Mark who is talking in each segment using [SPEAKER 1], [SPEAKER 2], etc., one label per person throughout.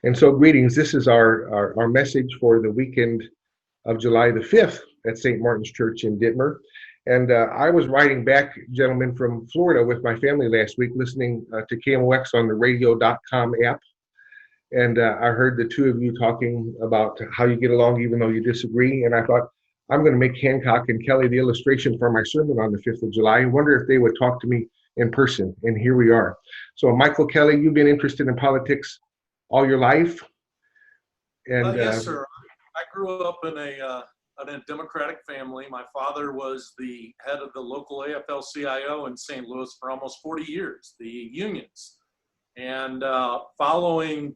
[SPEAKER 1] And so, greetings. This is our message for the weekend of July the 5th at St. Martin's Church in Ditmer. And I was riding back, gentlemen, from Florida with my family last week, listening to KMOX on the radio.com app. And I heard the two of you talking about how you get along even though you disagree. And I thought, I'm going to make Hancock and Kelley the illustration for my sermon on the 5th of July. I wonder if they would talk to me in person. And here we are. So, Michael, Kelley, you've been interested in politics all your life?
[SPEAKER 2] And yes, sir. I grew up in a Democratic family. My father was the head of the local AFL-CIO in St. Louis for almost 40 years, the unions. And following,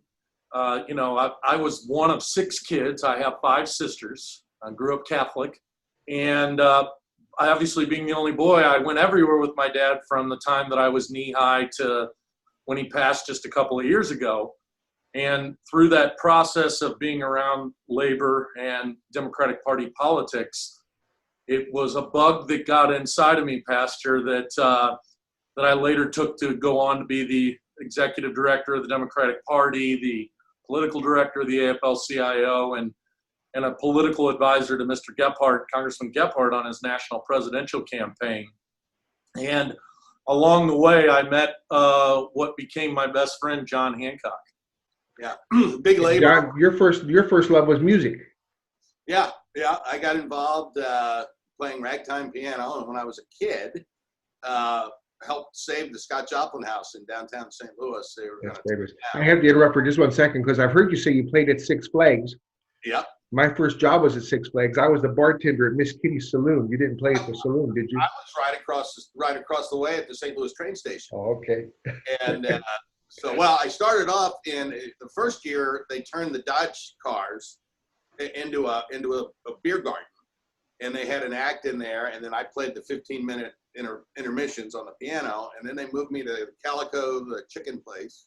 [SPEAKER 2] I was one of 6 kids. I have 5 sisters. I grew up Catholic. And I obviously being the only boy, I went everywhere with my dad from the time that I was knee-high to when he passed just a couple of years ago. And through that process of being around labor and Democratic Party politics, it was a bug that got inside of me, Pastor, that I later took to go on to be the executive director of the Democratic Party, the political director of the AFL-CIO, and a political advisor to Mr. Gephardt, Congressman Gephardt, on his national presidential campaign. And along the way, I met what became my best friend, John Hancock.
[SPEAKER 3] Yeah, big labor.
[SPEAKER 1] John, your first love was music.
[SPEAKER 3] Yeah. I got involved playing ragtime piano, and when I was a kid, helped save the Scott Joplin House in downtown St. Louis.
[SPEAKER 1] That's famous. I have to interrupt for just one second because I've heard you say you played at Six Flags.
[SPEAKER 3] Yeah.
[SPEAKER 1] My first job was at Six Flags. I was the bartender at Miss Kitty's Saloon. You didn't play at the saloon, did you?
[SPEAKER 3] I was right across the way at the St. Louis train station.
[SPEAKER 1] Oh, okay.
[SPEAKER 3] And I started off in the first year. They turned the Dodge cars into a beer garden, and they had an act in there. And then I played the 15-minute intermissions on the piano. And then they moved me to Calico, the chicken place.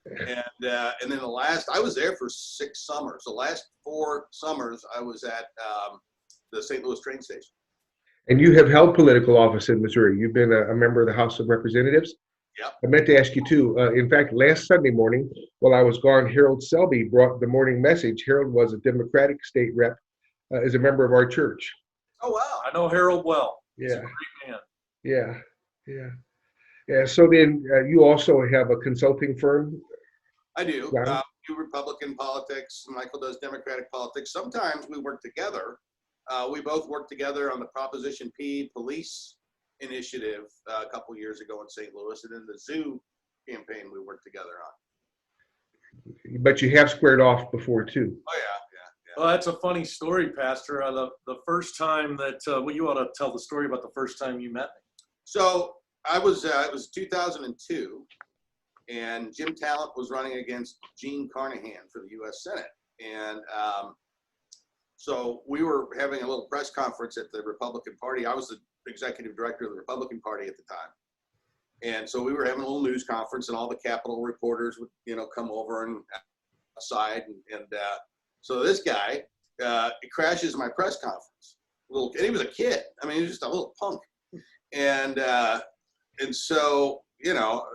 [SPEAKER 3] And then I was there for 6 summers. The last 4 summers I was at the St. Louis train station.
[SPEAKER 1] And you have held political office in Missouri. You've been a member of the House of Representatives.
[SPEAKER 3] Yeah.
[SPEAKER 1] I meant to ask you too. In fact, last Sunday morning, while I was gone, Harold Selby brought the morning message. Harold was a Democratic state rep, as a member of our church.
[SPEAKER 3] Oh wow!
[SPEAKER 2] I know Harold well.
[SPEAKER 1] Yeah.
[SPEAKER 2] He's a great man.
[SPEAKER 1] Yeah. So then you also have a consulting firm.
[SPEAKER 3] I do. Do Republican politics. Michael does Democratic politics. Sometimes we work together. We both worked together on the Proposition P police initiative a couple years ago in St. Louis, and then the zoo campaign we worked together on.
[SPEAKER 1] But you have squared off before too.
[SPEAKER 3] Oh yeah.
[SPEAKER 2] Well, that's a funny story, Pastor. The first time that you ought to tell the story about the first time you met me.
[SPEAKER 3] So it was 2002, and Jim Talent was running against Gene Carnahan for the U.S. Senate, and so we were having a little press conference at the Republican Party. I was the executive director of the Republican Party at the time. And so we were having a little news conference, and all the Capitol reporters would, come over and outside. And so this guy crashes my press conference. And he was a kid. I mean, he was just a little punk. And so,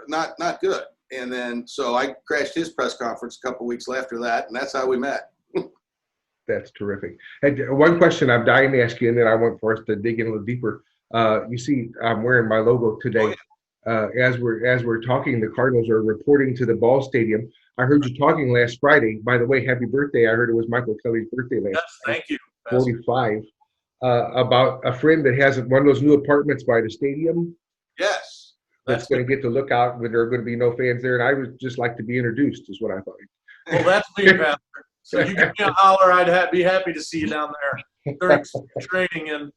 [SPEAKER 3] not good. And then, so I crashed his press conference a couple weeks after that, and that's how we met.
[SPEAKER 1] That's terrific. And one question I'm dying to ask you, and then I want for us to dig in a little deeper. You see, I'm wearing my logo today. As we're talking, the Cardinals are reporting to the ball stadium. I heard you talking last Friday. By the way, happy birthday! I heard it was Michael Kelley's birthday last.
[SPEAKER 2] Yes, thank you.
[SPEAKER 1] 45. About a friend that has one of those new apartments by the stadium.
[SPEAKER 3] Yes.
[SPEAKER 1] That's going to get to look out when there are going to be no fans there, and I would just like to be introduced, is what I thought.
[SPEAKER 2] Well, that's me, Pastor. So you give me a holler, I'd be happy to see you down there during training. And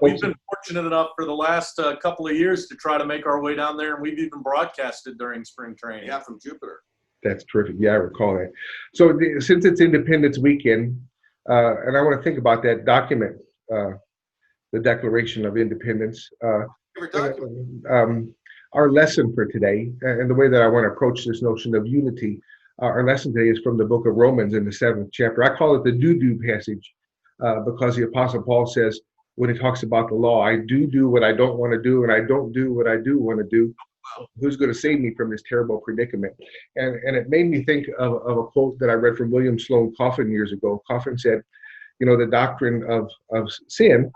[SPEAKER 2] we've been fortunate enough for the last couple of years to try to make our way down there, and we've even broadcasted during spring training.
[SPEAKER 3] Yeah, from Jupiter.
[SPEAKER 1] That's terrific. Yeah, I recall that. So since it's Independence Weekend, and I want to think about that document, the Declaration of Independence. Our lesson for today, and the way that I want to approach this notion of unity, our lesson today is from the book of Romans in the 7th chapter. I call it the do-do passage because the Apostle Paul says, when he talks about the law, I do what I don't want to do, and I don't do what I do want to do. who's going to save me from this terrible predicament? And it made me think of a quote that I read from William Sloane Coffin years ago. Coffin said, the doctrine of sin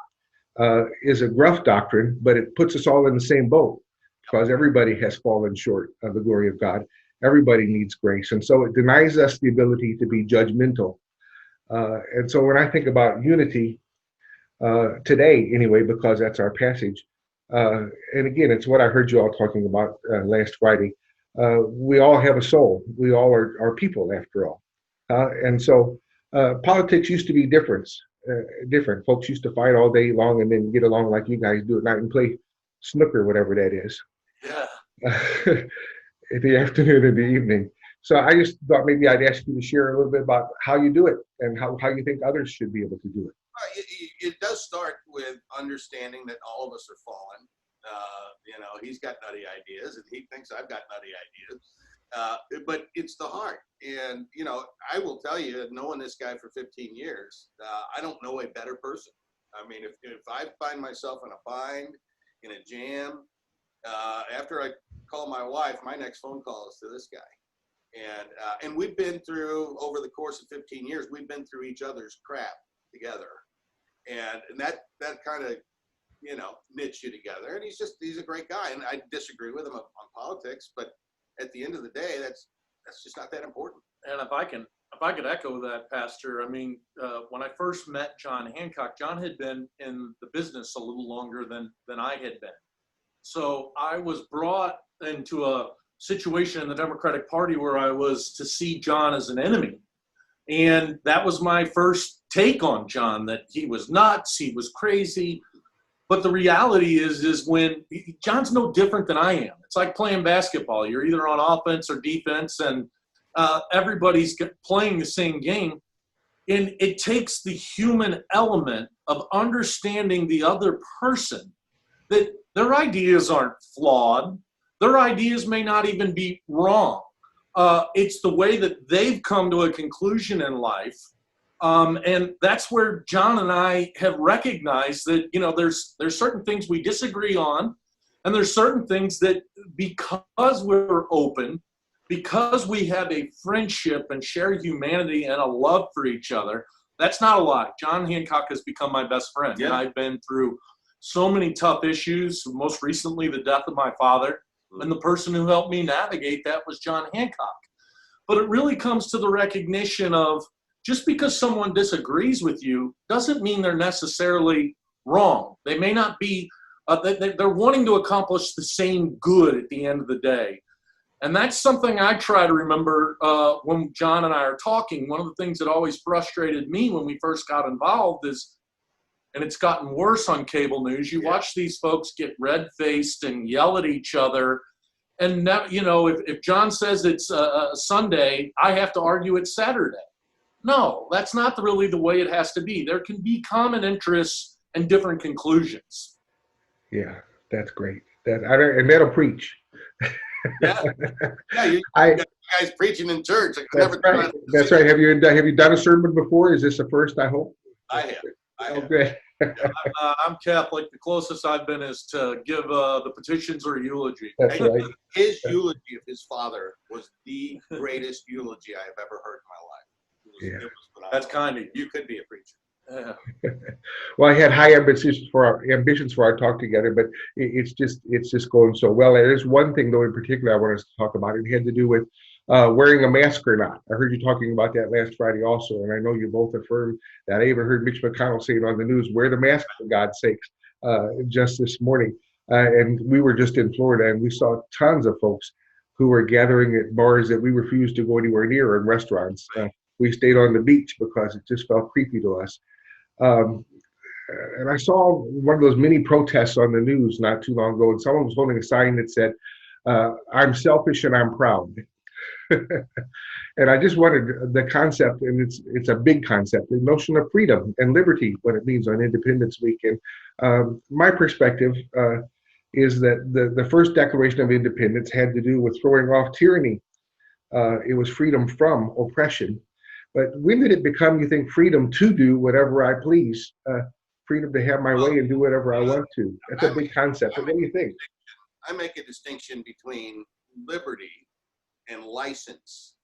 [SPEAKER 1] is a gruff doctrine, but it puts us all in the same boat because everybody has fallen short of the glory of God. Everybody needs grace. And so it denies us the ability to be judgmental. And so when I think about unity today, anyway, because that's our passage, and again, it's what I heard you all talking about last Friday. We all have a soul. We all are people, after all. And so politics used to be different. Folks used to fight all day long and then get along like you guys do at night and play snooker, whatever that is.
[SPEAKER 2] Yeah.
[SPEAKER 1] In the afternoon and the evening. So I just thought maybe I'd ask you to share a little bit about how you do it and how you think others should be able to do it.
[SPEAKER 3] It does start with understanding that all of us are fallen. He's got nutty ideas and he thinks I've got nutty ideas. But it's the heart. And, I will tell you, knowing this guy for 15 years, I don't know a better person. I mean, if I find myself in a bind, in a jam, after I call my wife, my next phone call is to this guy. And we've been through, over the course of 15 years, we've been through each other's crap together. And that kind of, knits you together. And he's a great guy. And I disagree with him on politics, but at the end of the day, that's just not that important.
[SPEAKER 2] And if I could echo that, Pastor, I mean, when I first met John Hancock, John had been in the business a little longer than I had been. So I was brought into a situation in the Democratic Party where I was to see John as an enemy. And that was my first take on John, that he was nuts, he was crazy. But the reality is when John's no different than I am. It's like playing basketball. You're either on offense or defense, and everybody's playing the same game. And it takes the human element of understanding the other person, that their ideas aren't flawed. Their ideas may not even be wrong. It's the way that they've come to a conclusion in life. And that's where John and I have recognized that, there's certain things we disagree on, and there's certain things that, because we're open, because we have a friendship and share humanity and a love for each other, that's not a lie. John Hancock has become my best friend. Yeah. And I've been through so many tough issues, most recently the death of my father. And the person who helped me navigate that was John Hancock. But it really comes to the recognition of, just because someone disagrees with you doesn't mean they're necessarily wrong. They may not be, they're wanting to accomplish the same good at the end of the day. And that's something I try to remember when John and I are talking. One of the things that always frustrated me when we first got involved is, and it's gotten worse on cable news, you watch these folks get red-faced and yell at each other. And now, if John says it's Sunday, I have to argue it's Saturday. No, that's not really the way it has to be. There can be common interests and different conclusions.
[SPEAKER 1] Yeah, that's great. And that'll preach.
[SPEAKER 3] You guys preaching in church.
[SPEAKER 1] That's right. Have you done a sermon before? Is this the first, I hope?
[SPEAKER 3] I have.
[SPEAKER 1] Okay.
[SPEAKER 2] I'm Catholic. The closest I've been is to give the petitions or eulogy.
[SPEAKER 1] That's right.
[SPEAKER 3] His eulogy of his father was the greatest eulogy I have ever heard in my life. It was
[SPEAKER 2] That's kind of you.
[SPEAKER 3] You could be a preacher.
[SPEAKER 2] Yeah.
[SPEAKER 1] Well, I had high ambitions for our talk together, but it's just going so well. And there's one thing though in particular I want us to talk about. It had to do with wearing a mask or not. I heard you talking about that last Friday also, and I know you both affirmed that. I even heard Mitch McConnell say it on the news, wear the mask for God's sakes, just this morning. And we were just in Florida, and we saw tons of folks who were gathering at bars that we refused to go anywhere near, and restaurants. We stayed on the beach because it just felt creepy to us. And I saw one of those mini protests on the news not too long ago, and someone was holding a sign that said, I'm selfish and I'm proud. And I just wanted the concept, and it's a big concept, the notion of freedom and liberty, what it means on Independence Week. And my perspective is that the first Declaration of Independence had to do with throwing off tyranny. It was freedom from oppression. But when did it become, you think, freedom to do whatever I please, freedom to have my way and do whatever I want to? That's a big concept. But what do you think?
[SPEAKER 3] I make a distinction between liberty and license.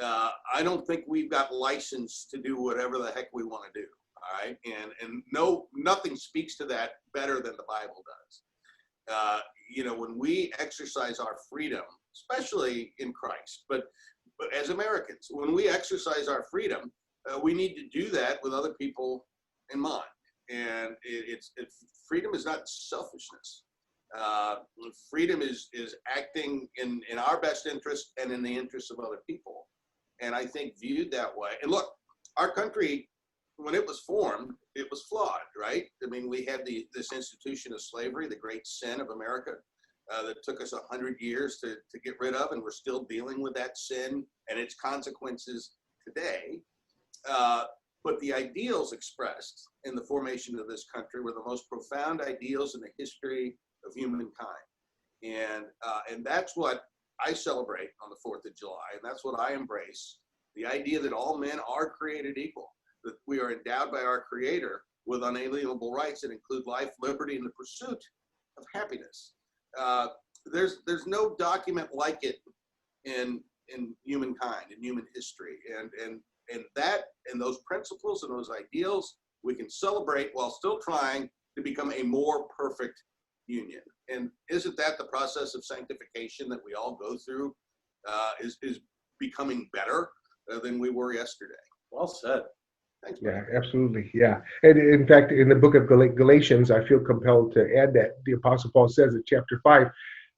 [SPEAKER 3] I don't think we've got license to do whatever the heck we want to do. All right, and nothing speaks to that better than the Bible does. When we exercise our freedom, especially in Christ, but as Americans, when we exercise our freedom, we need to do that with other people in mind. And freedom is not selfishness. Freedom is acting in our best interest and in the interest of other people. And I think viewed that way. And look, our country, when it was formed, it was flawed, right? I mean, we had this institution of slavery, the great sin of America, that took us 100 years to get rid of, and we're still dealing with that sin and its consequences today. But the ideals expressed in the formation of this country were the most profound ideals in the history of humankind. And that's what I celebrate on the 4th of July, and that's what I embrace, the idea that all men are created equal, that we are endowed by our Creator with unalienable rights that include life, liberty, and the pursuit of happiness. There's no document like it in humankind, in human history, and those principles and those ideals we can celebrate while still trying to become a more perfect union. And isn't that the process of sanctification that we all go through? Is becoming better than we were yesterday.
[SPEAKER 2] Well said.
[SPEAKER 3] Thanks,
[SPEAKER 1] yeah, absolutely. Yeah. And in fact, in the book of Galatians, I feel compelled to add that the Apostle Paul says in chapter 5,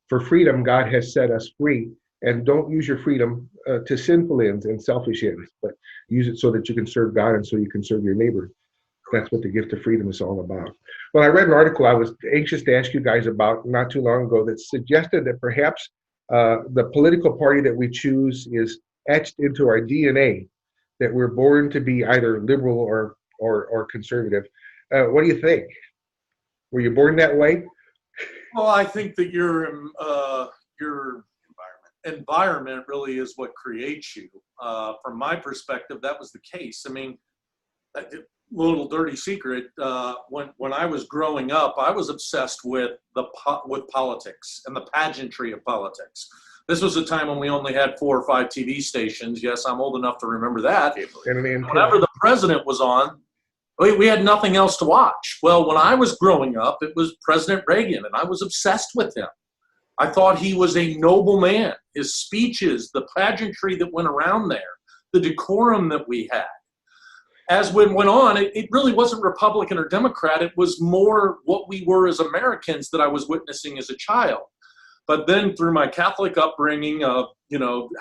[SPEAKER 1] for freedom, God has set us free. And don't use your freedom to sinful ends and selfish ends, but use it so that you can serve God and so you can serve your neighbor. That's what the gift of freedom is all about. Well, I read an article I was anxious to ask you guys about not too long ago that suggested that perhaps the political party that we choose is etched into our DNA, that we're born to be either liberal or conservative. What do you think? Were you born that way?
[SPEAKER 2] Well, I think that your environment really is what creates you. From my perspective, that was the case. I mean, little dirty secret, when I was growing up, I was obsessed with politics and the pageantry of politics. This was a time when we only had 4 or 5 TV stations. Yes, I'm old enough to remember that. Whenever the president was on, we had nothing else to watch. Well, when I was growing up, it was President Reagan, and I was obsessed with him. I thought he was a noble man. His speeches, the pageantry that went around there, the decorum that we had. As we went on, it really wasn't Republican or Democrat. It was more what we were as Americans that I was witnessing as a child. But then through my Catholic upbringing of,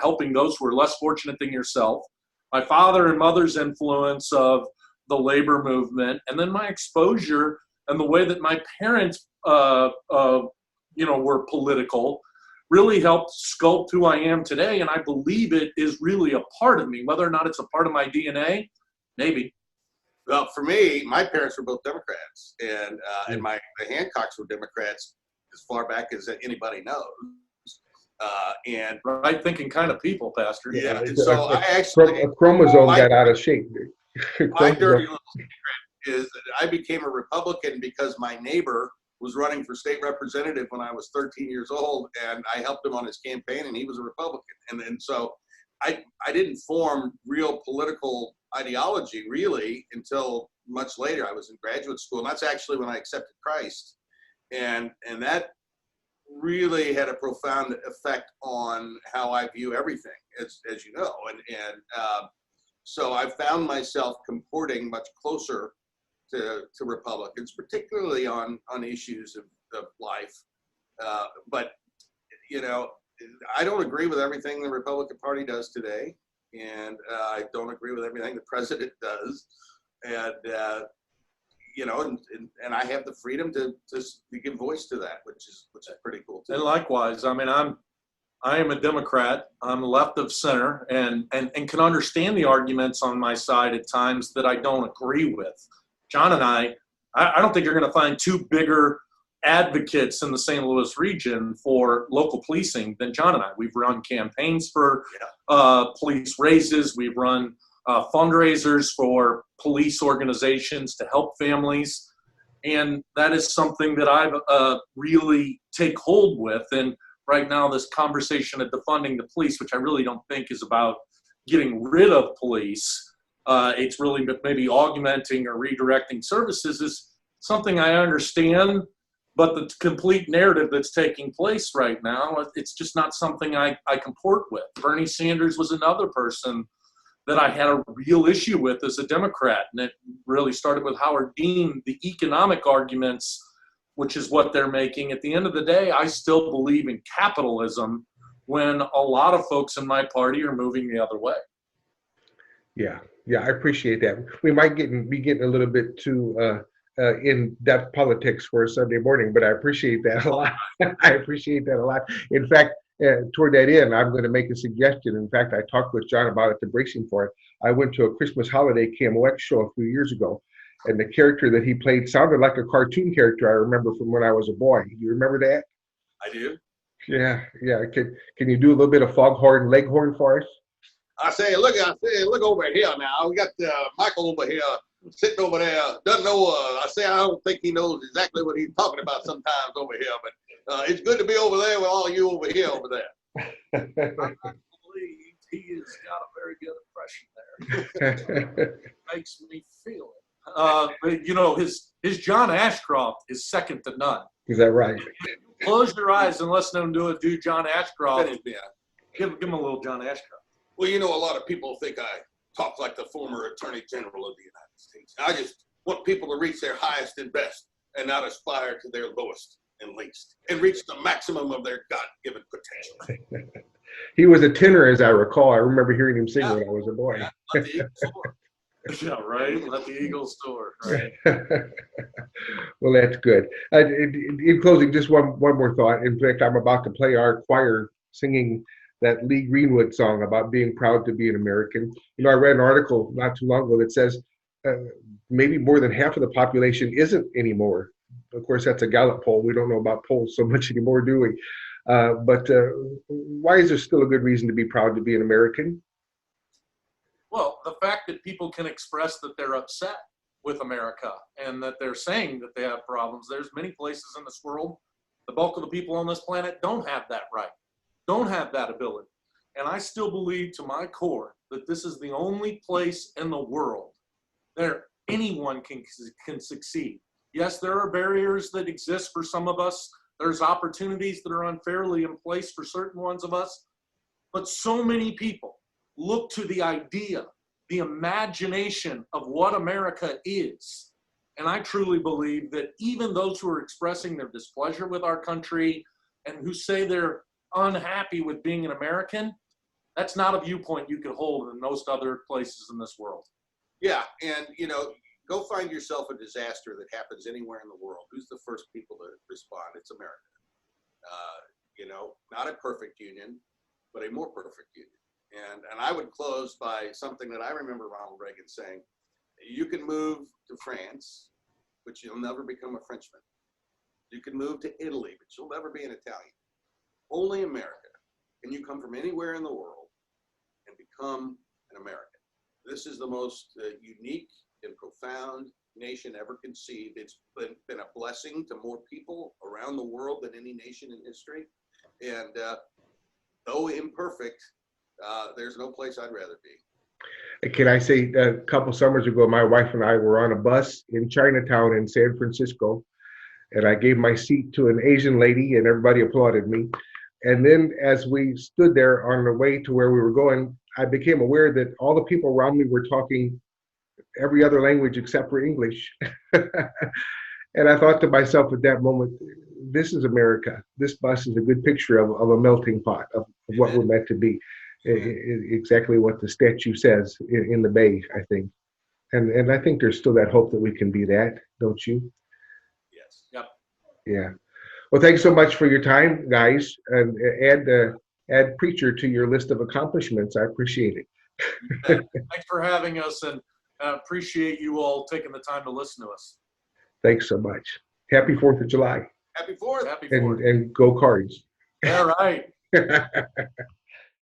[SPEAKER 2] helping those who are less fortunate than yourself, my father and mother's influence of the labor movement, and then my exposure and the way that my parents, were political, really helped sculpt who I am today. And I believe it is really a part of me. Whether or not it's a part of my DNA, maybe.
[SPEAKER 3] Well, for me, my parents were both Democrats, and the Hancocks were Democrats as far back as anybody knows. And
[SPEAKER 2] right thinking kind of people, Pastor.
[SPEAKER 3] Yeah. And so I actually
[SPEAKER 1] a chromosome got out of shape.
[SPEAKER 3] My dirty little secret is that I became a Republican because my neighbor was running for state representative when I was 13 years old, and I helped him on his campaign, and he was a Republican. And so I didn't form real political ideology really until much later. I was in graduate school, and that's actually when I accepted Christ, and that really had a profound effect on how I view everything, as you know. And so I found myself comporting much closer to Republicans, particularly on issues of life. But I don't agree with everything the Republican Party does today, and I don't agree with everything the president does. And and I have the freedom to give voice to that, which is pretty cool too.
[SPEAKER 2] And likewise, I mean, I am a Democrat. I'm left of center, and can understand the arguments on my side at times that I don't agree with. John and I don't think you're going to find 2 bigger advocates in the St. Louis region for local policing than John and I. We've run campaigns for police raises. We've run fundraisers for police organizations to help families. And that is something that I've really take hold with. And right now, this conversation of defunding the police, which I really don't think is about getting rid of police, it's really maybe augmenting or redirecting services, is something I understand. But the complete narrative that's taking place right now, it's just not something I comport with. Bernie Sanders was another person that I had a real issue with as a Democrat. And it really started with Howard Dean, the economic arguments, which is what they're making. At the end of the day, I still believe in capitalism when a lot of folks in my party are moving the other way.
[SPEAKER 1] Yeah, I appreciate that. We might be getting a little bit too in-depth politics for a Sunday morning, but I appreciate that a lot. I appreciate that a lot. In fact, toward that end, I'm going to make a suggestion. In fact, I talked with John about it, the bracing for it. I went to a Christmas holiday KMOX show a few years ago, and the character that he played sounded like a cartoon character I remember from when I was a boy. Do you remember that?
[SPEAKER 3] I do.
[SPEAKER 1] Yeah. Can you do a little bit of foghorn leghorn for us?
[SPEAKER 3] I say, look over here now. We got Michael over here sitting over there. Doesn't know. I don't think he knows exactly what he's talking about sometimes over here, but it's good to be over there with all you over here over there.
[SPEAKER 2] I believe he has got a very good impression there. Makes me feel it. But you know, his John Ashcroft is second to none.
[SPEAKER 1] Is that right?
[SPEAKER 2] Close your eyes and listen to him do John Ashcroft. Yeah. Give him a little John Ashcroft.
[SPEAKER 3] Well, you know, a lot of people think I talk like the former Attorney General of the United States. I just want people to reach their highest and best and not aspire to their lowest and least, and reach the maximum of their God-given potential.
[SPEAKER 1] He was a tenor, as I recall. I remember hearing him sing when I was a boy.
[SPEAKER 3] Yeah, let the Eagles soar.
[SPEAKER 2] Yeah, right. Let the Eagles soar. Right.
[SPEAKER 1] Well, that's good. In closing, just one more thought. In fact, I'm about to play our choir singing that Lee Greenwood song about being proud to be an American. You know, I read an article not too long ago that says maybe more than half of the population isn't anymore. Of course, that's a Gallup poll. We don't know about polls so much anymore, do we? But why is there still a good reason to be proud to be an American?
[SPEAKER 2] Well, the fact that people can express that they're upset with America and that they're saying that they have problems. There's many places in this world, the bulk of the people on this planet don't have that right, don't have that ability. And I still believe to my core that this is the only place in the world where anyone can succeed. Yes, there are barriers that exist for some of us. There's opportunities that are unfairly in place for certain ones of us. But so many people look to the idea, the imagination of what America is. And I truly believe that even those who are expressing their displeasure with our country and who say they're unhappy with being an American, that's not a viewpoint you could hold in most other places in this world.
[SPEAKER 3] Yeah, and you know, go find yourself a disaster that happens anywhere in the world. Who's the first people to respond? It's America. You know, not a perfect union, but a more perfect union. And I would close by something that I remember Ronald Reagan saying: you can move to France, but you'll never become a Frenchman. You can move to Italy, but you'll never be an Italian. Only America can you come from anywhere in the world and become an American. This is the most unique and profound nation ever conceived. It's been a blessing to more people around the world than any nation in history. And though imperfect, there's no place I'd rather be.
[SPEAKER 1] Can I say, a couple summers ago, my wife and I were on a bus in Chinatown in San Francisco, and I gave my seat to an Asian lady, and everybody applauded me. And then as we stood there on the way to where we were going, I became aware that all the people around me were talking every other language except for English. And I thought to myself at that moment, this is America. This bus is a good picture of a melting pot of what we're meant to be. Exactly what the statue says in the bay, I think. And I think there's still that hope that we can be that, don't you?
[SPEAKER 3] Yes. Yep.
[SPEAKER 1] Yeah. Well, thanks so much for your time, guys. And add preacher to your list of accomplishments. I appreciate it.
[SPEAKER 2] Thanks for having us, and I appreciate you all taking the time to listen to us.
[SPEAKER 1] Thanks so much. Happy 4th of July.
[SPEAKER 3] Happy 4th.
[SPEAKER 2] Happy 4th.
[SPEAKER 1] And go Cards.
[SPEAKER 2] All right.